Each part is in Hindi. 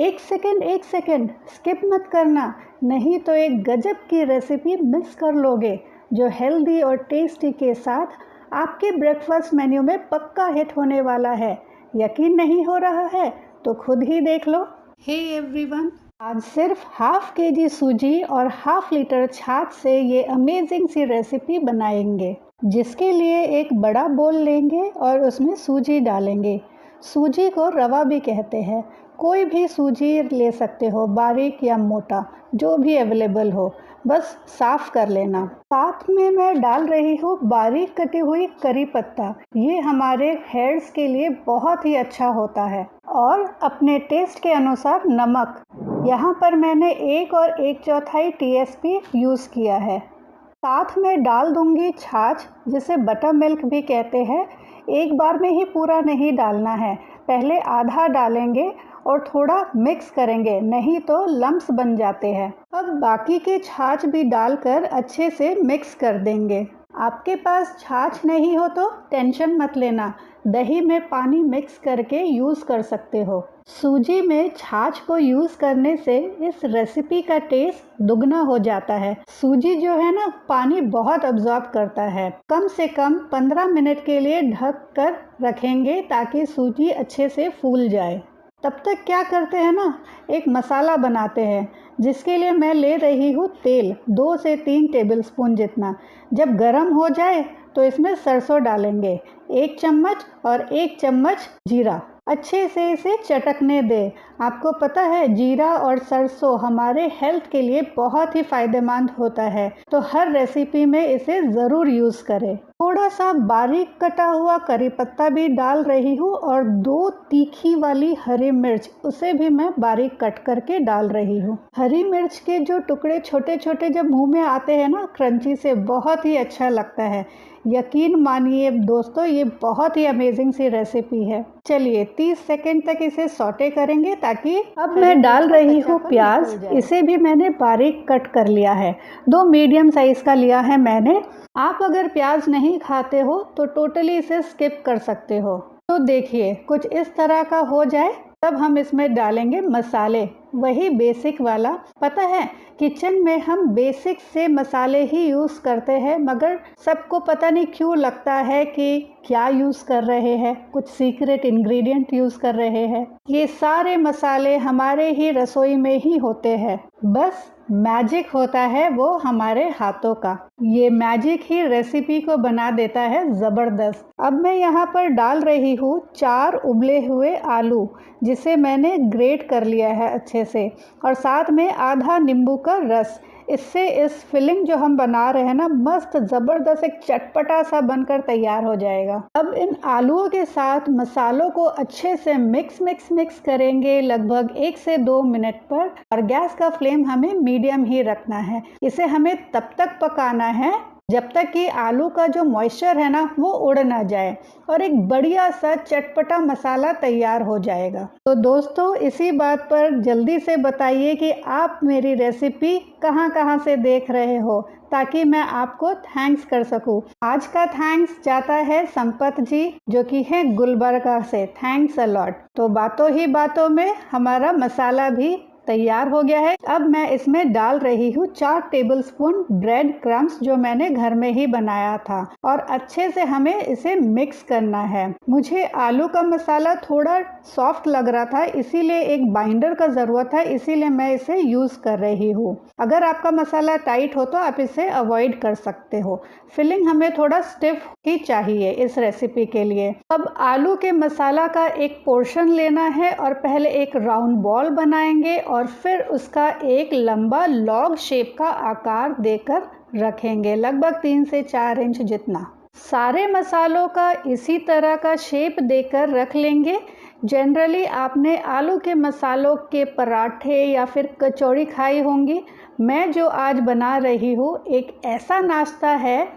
एक सेकंड स्किप मत करना, नहीं तो एक गजब की रेसिपी मिस कर लोगे जो हेल्दी और टेस्टी के साथ आपके ब्रेकफास्ट मेन्यू में पक्का हिट होने वाला है। यकीन नहीं हो रहा है तो खुद ही देख लो। हे एवरीवन, आज सिर्फ हाफ केजी सूजी और हाफ लीटर छाछ से ये अमेजिंग सी रेसिपी बनाएंगे, जिसके लिए एक बड़ा बोल लेंगे और उसमें सूजी डालेंगे। सूजी को रवा भी कहते हैं। कोई भी सूजी ले सकते हो, बारीक या मोटा, जो भी अवेलेबल हो, बस साफ कर लेना। साथ में मैं डाल रही हूँ बारीक कटी हुई करी पत्ता। ये हमारे हेयर्स के लिए बहुत ही अच्छा होता है। और अपने टेस्ट के अनुसार नमक। यहाँ पर मैंने 1 और 1/4 टीस्पून यूज़ किया है। साथ में डाल दूंगी छाछ, जिसे बटर मिल्क भी कहते हैं। एक बार में ही पूरा नहीं डालना है, पहले आधा डालेंगे और थोड़ा मिक्स करेंगे, नहीं तो लम्प्स बन जाते हैं। अब बाकी के छाछ भी डालकर अच्छे से मिक्स कर देंगे। आपके पास छाछ नहीं हो तो टेंशन मत लेना, दही में पानी मिक्स करके यूज़ कर सकते हो। सूजी में छाछ को यूज़ करने से इस रेसिपी का टेस्ट दुगना हो जाता है। सूजी जो है ना, पानी बहुत अब्जॉर्ब करता है। कम से कम 15 मिनट के लिए ढक कर रखेंगे ताकि सूजी अच्छे से फूल जाए। तब तक क्या करते हैं ना, एक मसाला बनाते हैं, जिसके लिए मैं ले रही हूँ तेल 2 से 3 टेबलस्पून जितना। जब गरम हो जाए तो इसमें सरसों डालेंगे, 1 चम्मच, और 1 चम्मच जीरा। अच्छे से इसे चटकने दें। आपको पता है जीरा और सरसों हमारे हेल्थ के लिए बहुत ही फायदेमंद होता है, तो हर रेसिपी में इसे ज़रूर यूज़ करें। थोड़ा सा बारीक कटा हुआ करी पत्ता भी डाल रही हूँ और 2 तीखी वाली हरी मिर्च, उसे भी मैं बारीक कट करके डाल रही हूँ। हरी मिर्च के जो टुकड़े छोटे छोटे जब मुंह में आते हैं ना, क्रंची से, बहुत ही अच्छा लगता है। यकीन मानिए दोस्तों, ये बहुत ही अमेजिंग सी रेसिपी है। चलिए 30 सेकंड तक इसे सौटे करेंगे ताकि अब मैं डाल रही हूँ प्याज। इसे भी मैंने बारीक कट कर लिया है, 2 मीडियम साइज का लिया है मैंने। आप अगर प्याज नहीं खाते हो तो टोटली इसे स्किप कर सकते हो। तो देखिए कुछ इस तरह का हो जाए, तब हम इसमें डालेंगे मसाले, वही बेसिक वाला। पता है किचन में हम बेसिक से मसाले ही यूज़ करते हैं, मगर सबको पता नहीं क्यों लगता है कि क्या यूज़ कर रहे हैं, कुछ सीक्रेट इंग्रेडिएंट यूज़ कर रहे हैं। ये सारे मसाले हमारे ही रसोई में ही होते हैं, बस मैजिक होता है वो हमारे हाथों का। ये मैजिक ही रेसिपी को बना देता है ज़बरदस्त। अब मैं यहाँ पर डाल रही हूँ 4 उबले हुए आलू, जिसे मैंने ग्रेट कर लिया है अच्छे से, और साथ में आधा नींबू का रस। इससे इस फिलिंग जो हम बना रहे हैं ना, मस्त ज़बरदस्त एक चटपटा सा बनकर तैयार हो जाएगा। अब इन आलूओं के साथ मसालों को अच्छे से मिक्स करेंगे लगभग 1 से 2 मिनट पर, और गैस का फ्लेम हमें मीडियम ही रखना है। इसे हमें तब तक पकाना है जब तक कि आलू का जो मॉइस्चर है ना, वो उड़ ना जाए और एक बढ़िया सा चटपटा मसाला तैयार हो जाएगा। तो दोस्तों, इसी बात पर जल्दी से बताइए कि आप मेरी रेसिपी कहाँ से देख रहे हो, ताकि मैं आपको थैंक्स कर सकूं। आज का थैंक्स जाता है संपत जी, जो कि है गुलबर्गा से। Thanks a lot. तो बातों ही बातों में हमारा मसाला भी तैयार हो गया है। अब मैं इसमें डाल रही हूँ 4 टेबलस्पून ब्रेड क्रम्स, जो मैंने घर में ही बनाया था, और अच्छे से हमें इसे मिक्स करना है। मुझे आलू का मसाला थोड़ा सॉफ्ट लग रहा था, इसीलिए एक बाइंडर का ज़रूरत है, इसीलिए मैं इसे यूज़ कर रही हूँ। अगर आपका मसाला टाइट हो तो आप इसे अवॉइड कर सकते हो। फिलिंग हमें थोड़ा स्टिफ ही चाहिए इस रेसिपी के लिए। अब आलू के मसाला का एक पोर्शन लेना है और पहले एक राउंड बॉल बनाएंगे और फिर उसका एक लंबा लॉग शेप का आकार देकर रखेंगे, लगभग 3 से 4 इंच जितना। सारे मसालों का इसी तरह का शेप देकर रख लेंगे। जनरली आपने आलू के मसालों के पराठे या फिर कचौड़ी खाई होंगी। मैं जो आज बना रही हूँ एक ऐसा नाश्ता है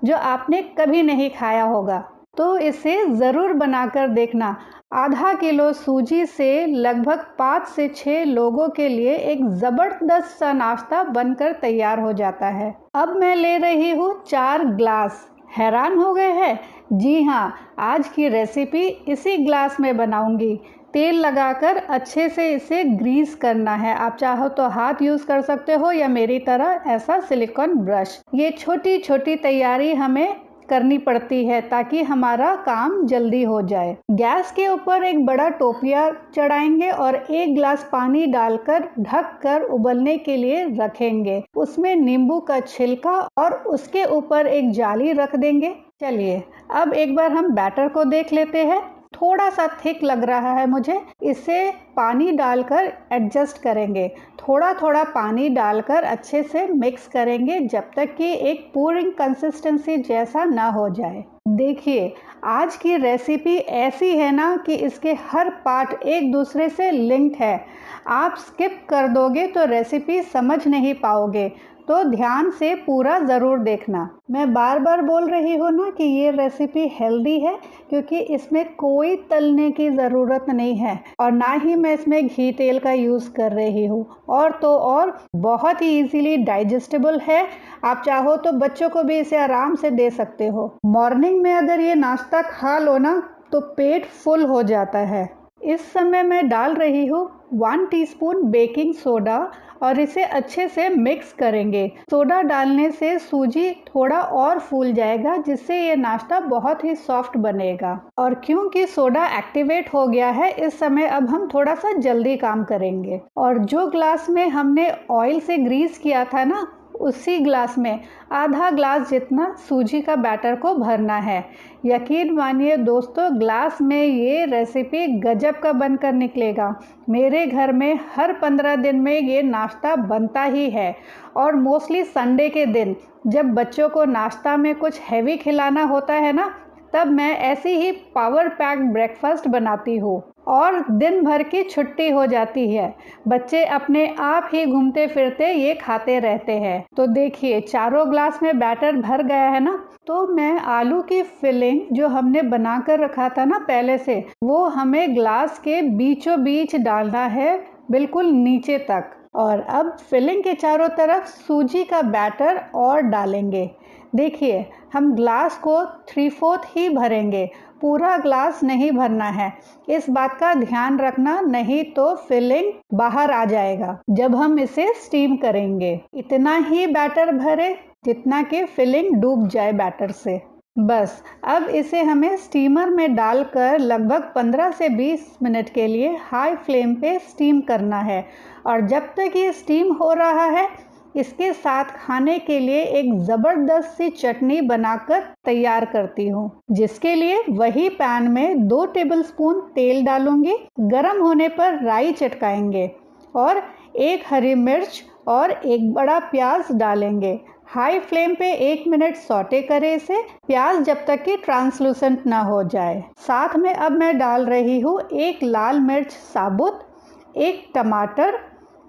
जो आपने कभी नहीं खाया होगा, तो इसे ज़रूर बनाकर देखना। आधा किलो सूजी से लगभग 5 से 6 लोगों के लिए एक ज़बरदस्त सा नाश्ता बनकर तैयार हो जाता है। अब मैं ले रही हूँ 4 ग्लास। हैरान हो गए हैं? जी हाँ, आज की रेसिपी इसी ग्लास में बनाऊंगी। तेल लगाकर अच्छे से इसे ग्रीस करना है। आप चाहो तो हाथ यूज़ कर सकते हो या मेरी तरह ऐसा सिलिकॉन ब्रश। ये छोटी छोटी तैयारी हमें करनी पड़ती है ताकि हमारा काम जल्दी हो जाए। गैस के ऊपर एक बड़ा टोपिया चढ़ाएंगे और 1 गिलास पानी डालकर ढक कर उबलने के लिए रखेंगे। उसमें नींबू का छिलका और उसके ऊपर एक जाली रख देंगे। चलिए अब एक बार हम बैटर को देख लेते हैं। थोड़ा सा थिक लग रहा है मुझे, इसे पानी डालकर एडजस्ट करेंगे। थोड़ा थोड़ा पानी डालकर अच्छे से मिक्स करेंगे जब तक कि एक पूरिंग कंसिस्टेंसी जैसा ना हो जाए। देखिए आज की रेसिपी ऐसी है ना कि इसके हर पार्ट एक दूसरे से लिंक्ड है। आप स्किप कर दोगे तो रेसिपी समझ नहीं पाओगे, तो ध्यान से पूरा ज़रूर देखना। मैं बार बार बोल रही हूँ ना कि ये रेसिपी हेल्दी है क्योंकि इसमें कोई तलने की ज़रूरत नहीं है और ना ही मैं इसमें घी तेल का यूज़ कर रही हूँ। और तो और बहुत ही इजीली डाइजेस्टेबल है। आप चाहो तो बच्चों को भी इसे आराम से दे सकते हो। मॉर्निंग में अगर ये नाश्ता खा लो ना तो पेट फुल हो जाता है। इस समय मैं डाल रही हूँ 1 टीस्पून बेकिंग सोडा और इसे अच्छे से मिक्स करेंगे। सोडा डालने से सूजी थोड़ा और फूल जाएगा जिससे ये नाश्ता बहुत ही सॉफ्ट बनेगा। और क्योंकि सोडा एक्टिवेट हो गया है इस समय अब हम थोड़ा सा जल्दी काम करेंगे। और जो ग्लास में हमने ऑयल से ग्रीस किया था ना उसी ग्लास में आधा ग्लास जितना सूजी का बैटर को भरना है। यकीन मानिए दोस्तों, ग्लास में ये रेसिपी गजब का बनकर निकलेगा। मेरे घर में हर 15 दिन में ये नाश्ता बनता ही है और मोस्टली संडे के दिन जब बच्चों को नाश्ता में कुछ हैवी खिलाना होता है ना, तब मैं ऐसी ही पावर पैक्ड ब्रेकफास्ट बनाती हूँ और दिन भर की छुट्टी हो जाती है। बच्चे अपने आप ही घूमते फिरते ये खाते रहते हैं। तो देखिए चारों ग्लास में बैटर भर गया है ना, तो मैं आलू की फिलिंग जो हमने बना कर रखा था ना पहले से, वो हमें ग्लास के बीचों बीच डालना है, बिल्कुल नीचे तक। और अब फिलिंग के चारों तरफ सूजी का बैटर और डालेंगे। देखिए हम ग्लास को 3/4 ही भरेंगे, पूरा ग्लास नहीं भरना है। इस बात का ध्यान रखना, नहीं तो फिलिंग बाहर आ जाएगा जब हम इसे स्टीम करेंगे। इतना ही बैटर भरे जितना कि फिलिंग डूब जाए बैटर से। बस अब इसे हमें स्टीमर में डालकर लगभग 15 से 20 मिनट के लिए हाई फ्लेम पे स्टीम करना है। और जब तक ये स्टीम हो रहा है इसके साथ खाने के लिए एक ज़बरदस्त सी चटनी बनाकर तैयार करती हूँ, जिसके लिए वही पैन में 2 टेबलस्पून तेल डालूंगी। गरम होने पर राई चटकाएंगे और 1 हरी मिर्च और 1 बड़ा प्याज डालेंगे। हाई फ्लेम पे 1 मिनट सौटे करें इसे, प्याज जब तक कि ट्रांसलूसेंट ना हो जाए। साथ में अब मैं डाल रही हूँ 1 लाल मिर्च साबुत, 1 टमाटर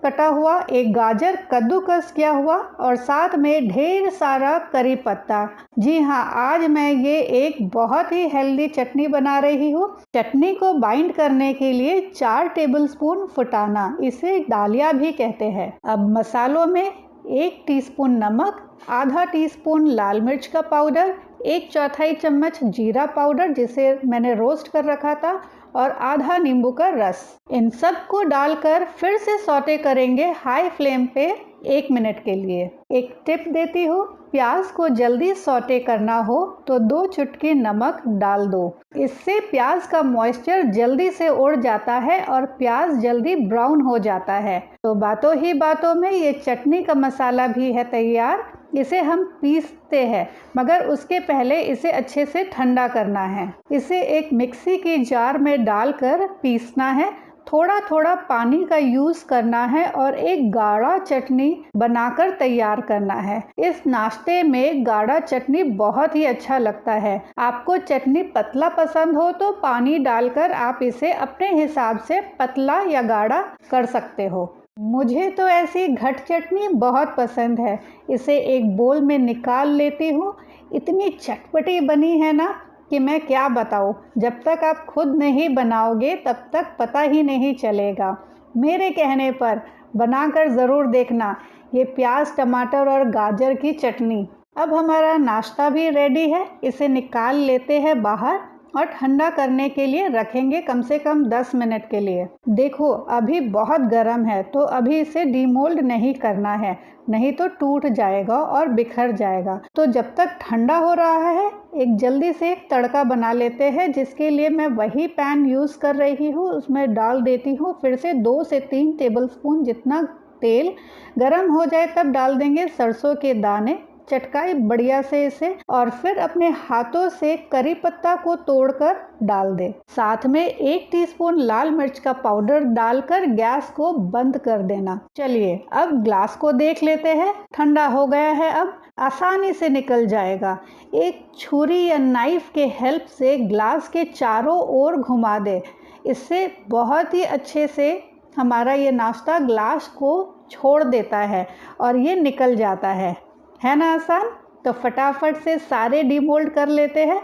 कटा हुआ, 1 गाजर कद्दूकस किया हुआ और साथ में ढेर सारा करी पत्ता। जी हाँ, आज मैं ये एक बहुत ही हेल्दी चटनी बना रही हूँ। चटनी को बाइंड करने के लिए 4 टेबलस्पून फुटाना, इसे डालिया भी कहते हैं। अब मसालों में 1 टीस्पून नमक, आधा टीस्पून लाल मिर्च का पाउडर, 1/4 चम्मच जीरा पाउडर जिसे मैंने रोस्ट कर रखा था और आधा नींबू का रस। इन सब को डालकर फिर से सौटे करेंगे हाई फ्लेम पे 1 मिनट के लिए। एक टिप देती हूँ, प्याज को जल्दी सौटे करना हो तो 2 चुटकी नमक डाल दो। इससे प्याज का मॉइस्चर जल्दी से उड़ जाता है और प्याज जल्दी ब्राउन हो जाता है। तो बातों ही बातों में ये चटनी का मसाला भी है तैयार। इसे हम पीसते हैं, मगर उसके पहले इसे अच्छे से ठंडा करना है। इसे एक मिक्सी की जार में डालकर पीसना है। थोड़ा थोड़ा पानी का यूज़ करना है और एक गाढ़ा चटनी बनाकर तैयार करना है। इस नाश्ते में गाढ़ा चटनी बहुत ही अच्छा लगता है। आपको चटनी पतला पसंद हो तो पानी डालकर आप इसे अपने हिसाब से पतला या गाढ़ा कर सकते हो। मुझे तो ऐसी घट चटनी बहुत पसंद है। इसे एक बोल में निकाल लेती हूँ। इतनी चटपटी बनी है ना कि मैं क्या बताऊँ। जब तक आप खुद नहीं बनाओगे तब तक पता ही नहीं चलेगा। मेरे कहने पर बनाकर ज़रूर देखना ये प्याज, टमाटर और गाजर की चटनी। अब हमारा नाश्ता भी रेडी है, इसे निकाल लेते हैं बाहर और ठंडा करने के लिए रखेंगे कम से कम 10 मिनट के लिए। देखो अभी बहुत गर्म है तो अभी इसे डीमोल्ड नहीं करना है, नहीं तो टूट जाएगा और बिखर जाएगा। तो जब तक ठंडा हो रहा है एक जल्दी से एक तड़का बना लेते हैं, जिसके लिए मैं वही पैन यूज़ कर रही हूँ। उसमें डाल देती हूँ फिर से 2 से 3 टेबलस्पून जितना तेल। गरम हो जाए तब डाल देंगे सरसों के दाने, चटकाई बढ़िया से इसे, और फिर अपने हाथों से करी पत्ता को तोड़कर डाल दे। साथ में 1 टीस्पून लाल मिर्च का पाउडर डालकर गैस को बंद कर देना। चलिए अब ग्लास को देख लेते हैं। ठंडा हो गया है, अब आसानी से निकल जाएगा। एक छुरी या नाइफ के हेल्प से ग्लास के चारों ओर घुमा दे। इससे बहुत ही अच्छे से हमारा ये नाश्ता ग्लास को छोड़ देता है और ये निकल जाता है ना आसान। तो फटाफट से सारे डीमोल्ड कर लेते हैं।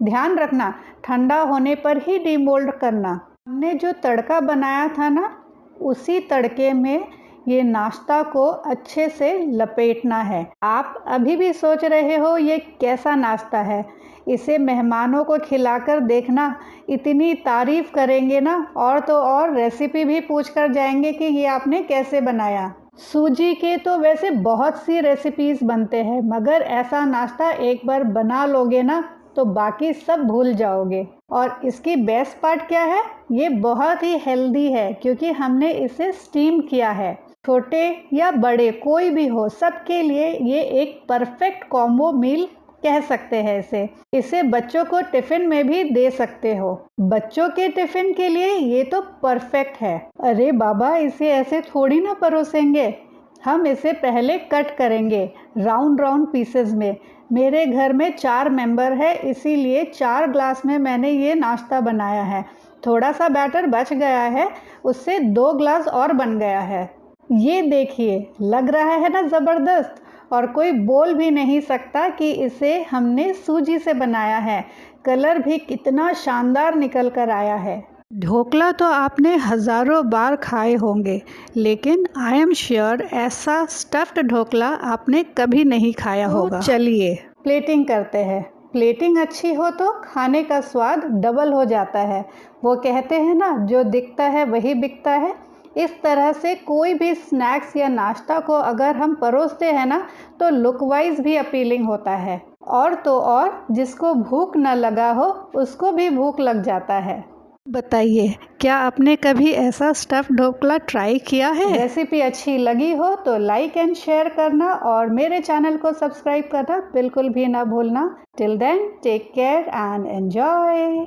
ध्यान रखना ठंडा होने पर ही डीमोल्ड करना। हमने जो तड़का बनाया था ना, उसी तड़के में ये नाश्ता को अच्छे से लपेटना है। आप अभी भी सोच रहे हो ये कैसा नाश्ता है, इसे मेहमानों को खिलाकर देखना, इतनी तारीफ करेंगे ना, और तो और रेसिपी भी पूछ कर जाएंगे कि ये आपने कैसे बनाया। सूजी के तो वैसे बहुत सी रेसिपीज़ बनते हैं, मगर ऐसा नाश्ता एक बार बना लोगे ना तो बाकी सब भूल जाओगे। और इसकी बेस्ट पार्ट क्या है, ये बहुत ही हेल्दी है क्योंकि हमने इसे स्टीम किया है। छोटे या बड़े कोई भी हो, सबके लिए ये एक परफेक्ट कॉम्बो मील कह सकते हैं इसे बच्चों को टिफ़िन में भी दे सकते हो। बच्चों के टिफ़िन के लिए ये तो परफेक्ट है। अरे बाबा, इसे ऐसे थोड़ी ना परोसेंगे, हम इसे पहले कट करेंगे राउंड राउंड पीसेस में। मेरे घर में 4 मेंबर है, इसीलिए 4 ग्लास में मैंने ये नाश्ता बनाया है। थोड़ा सा बैटर बच गया है, उससे 2 ग्लास और बन गया है। ये देखिए, लग रहा है ना ज़बरदस्त, और कोई बोल भी नहीं सकता कि इसे हमने सूजी से बनाया है। कलर भी कितना शानदार निकल कर आया है। ढोकला तो आपने हज़ारों बार खाए होंगे, लेकिन आई एम श्योर ऐसा स्टफ्ड ढोकला आपने कभी नहीं खाया होगा। चलिए प्लेटिंग करते हैं। प्लेटिंग अच्छी हो तो खाने का स्वाद डबल हो जाता है। वो कहते हैं ना, जो दिखता है वही बिकता है। इस तरह से कोई भी स्नैक्स या नाश्ता को अगर हम परोसते हैं ना, तो लुक वाइज भी अपीलिंग होता है, और तो और जिसको भूख न लगा हो उसको भी भूख लग जाता है। बताइए, क्या आपने कभी ऐसा स्टफ़ ढोकला ट्राई किया है? रेसिपी अच्छी लगी हो तो लाइक एंड शेयर करना और मेरे चैनल को सब्सक्राइब करना बिल्कुल भी ना भूलना। Till then take care and enjoy.